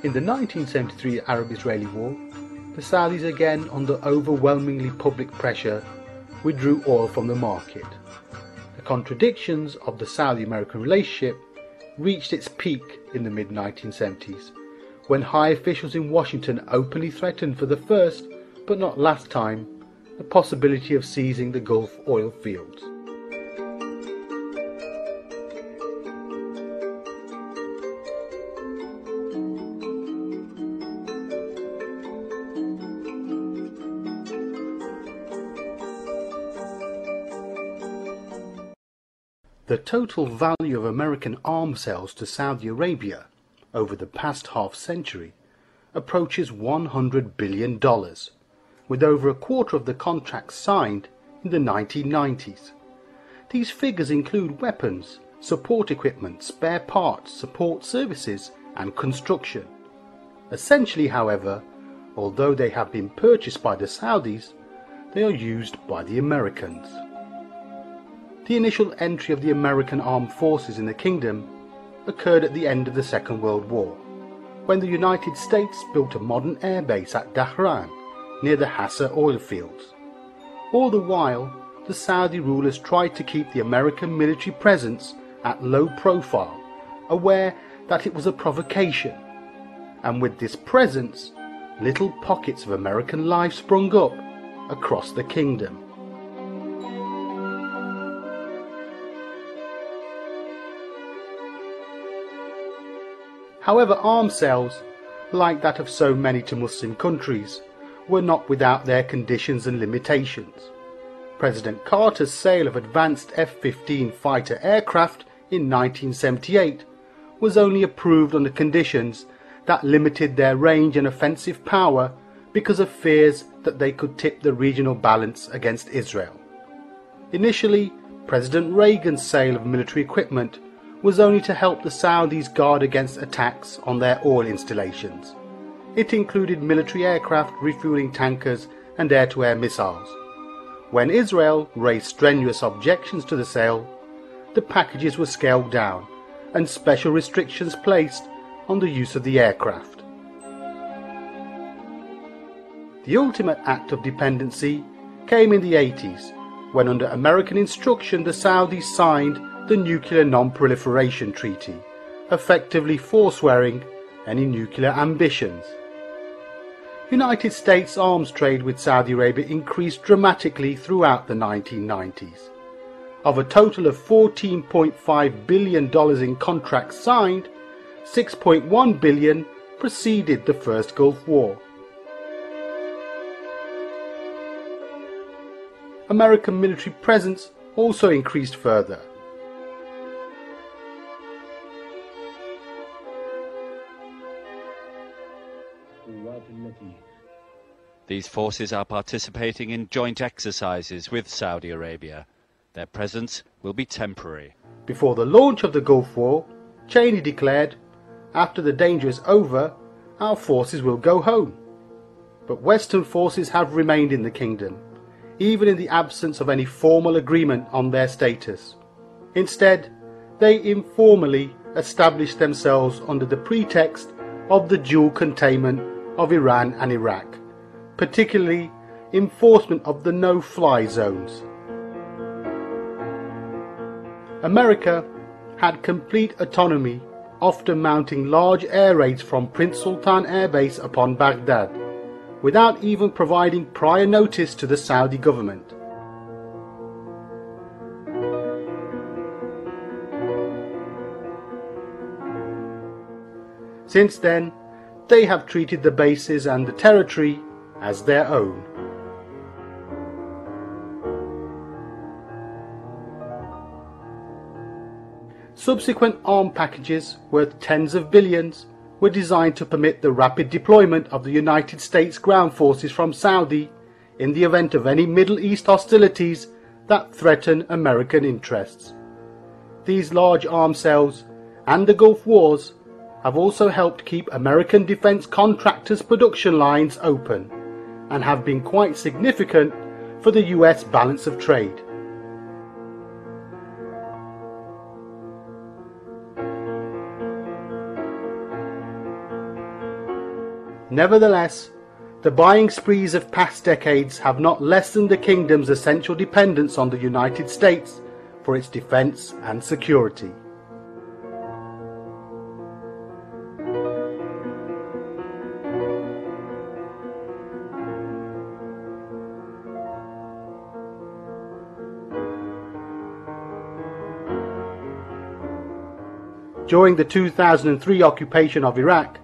In the 1973 Arab-Israeli War, the Saudis, again under overwhelmingly public pressure, withdrew oil from the market. The contradictions of the Saudi-American relationship reached its peak in the mid-1970s, when high officials in Washington openly threatened for the first, but not last time, the possibility of seizing the Gulf oil fields. The total value of American arms sales to Saudi Arabia over the past half-century approaches $100 billion, with over a quarter of the contracts signed in the 1990s. These figures include weapons, support equipment, spare parts, support services and construction. Essentially, however, although they have been purchased by the Saudis, they are used by the Americans. The initial entry of the American armed forces in the kingdom occurred at the end of the Second World War, when the United States built a modern airbase at Dhahran, near the Hassa oil fields. All the while, the Saudi rulers tried to keep the American military presence at low profile, aware that it was a provocation. And with this presence, little pockets of American life sprung up across the kingdom. However, arms sales, like that of so many to Muslim countries, were not without their conditions and limitations. President Carter's sale of advanced F-15 fighter aircraft in 1978 was only approved under conditions that limited their range and offensive power because of fears that they could tip the regional balance against Israel. Initially, President Reagan's sale of military equipment was only to help the Saudis guard against attacks on their oil installations. It included military aircraft, refueling tankers and air-to-air missiles. When Israel raised strenuous objections to the sale, the packages were scaled down and special restrictions placed on the use of the aircraft. The ultimate act of dependency came in the 80s, when under American instruction the Saudis signed the Nuclear Non-Proliferation Treaty, effectively forswearing any nuclear ambitions. United States arms trade with Saudi Arabia increased dramatically throughout the 1990s. Of a total of $14.5 billion in contracts signed, $6.1 billion preceded the First Gulf War. American military presence also increased further. These forces are participating in joint exercises with Saudi Arabia. Their presence will be temporary. Before the launch of the Gulf War, Cheney declared, "After the danger is over, our forces will go home." But Western forces have remained in the kingdom, even in the absence of any formal agreement on their status. Instead, they informally established themselves under the pretext of the dual containment of Iran and Iraq, particularly enforcement of the no-fly zones. America had complete autonomy, often mounting large air raids from Prince Sultan Air Base upon Baghdad, without even providing prior notice to the Saudi government. Since then, they have treated the bases and the territory as their own. Subsequent arm packages worth tens of billions were designed to permit the rapid deployment of the United States ground forces from Saudi in the event of any Middle East hostilities that threaten American interests. These large arms sales and the Gulf Wars have also helped keep American defense contractors' production lines open and have been quite significant for the US balance of trade. Nevertheless, the buying sprees of past decades have not lessened the kingdom's essential dependence on the United States for its defense and security. During the 2003 occupation of Iraq,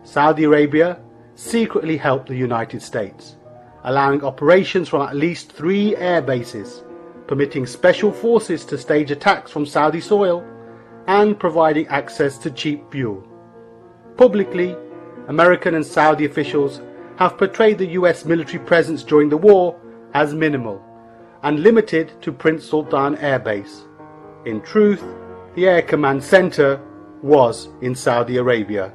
Saudi Arabia secretly helped the United States, allowing operations from at least 3 air bases, permitting special forces to stage attacks from Saudi soil, and providing access to cheap fuel. Publicly, American and Saudi officials have portrayed the US military presence during the war as minimal and limited to Prince Sultan Air Base. In truth, the Air Command Center was in Saudi Arabia.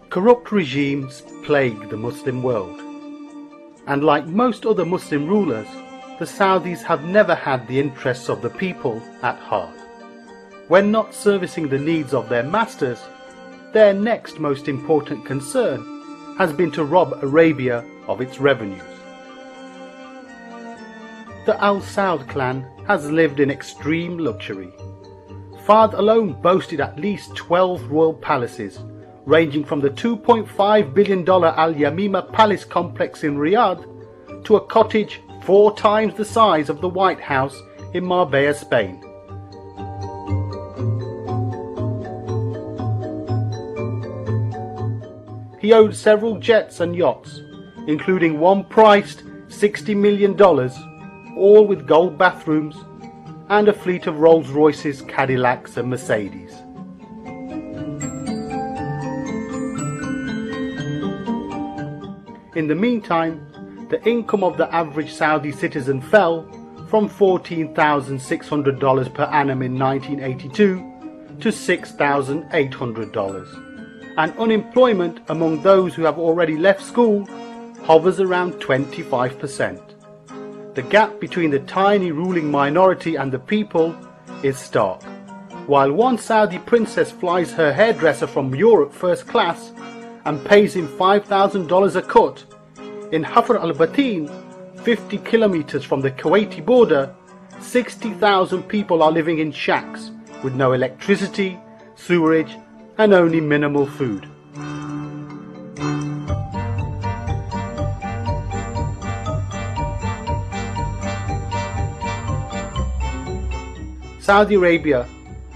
Corrupt regimes plague the Muslim world, and like most other Muslim rulers, the Saudis have never had the interests of the people at heart. When not servicing the needs of their masters, their next most important concern has been to rob Arabia of its revenues. The Al Saud clan has lived in extreme luxury. Fahd alone boasted at least 12 royal palaces, ranging from the $2.5 billion Al Yamima Palace complex in Riyadh to a cottage 4 times the size of the White House in Marbella, Spain. He owned several jets and yachts, including one priced $60 million, all with gold bathrooms, and a fleet of Rolls-Royces, Cadillacs and Mercedes. In the meantime, the income of the average Saudi citizen fell from $14,600 per annum in 1982 to $6,800, and unemployment among those who have already left school hovers around 25%. The gap between the tiny ruling minority and the people is stark. While one Saudi princess flies her hairdresser from Europe first class and pays him $5,000 a cut, in Hafr al-Batin, 50 kilometers from the Kuwaiti border, 60,000 people are living in shacks with no electricity, sewerage, and only minimal food. Saudi Arabia,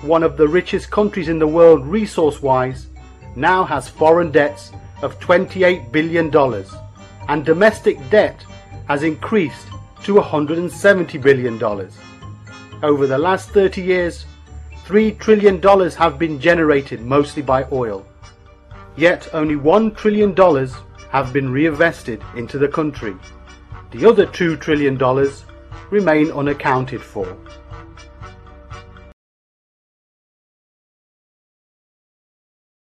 one of the richest countries in the world resource-wise, now has foreign debts of $28 billion. And domestic debt has increased to $170 billion. Over the last 30 years, $3 trillion have been generated mostly by oil. Yet only $1 trillion have been reinvested into the country. The other $2 trillion remain unaccounted for.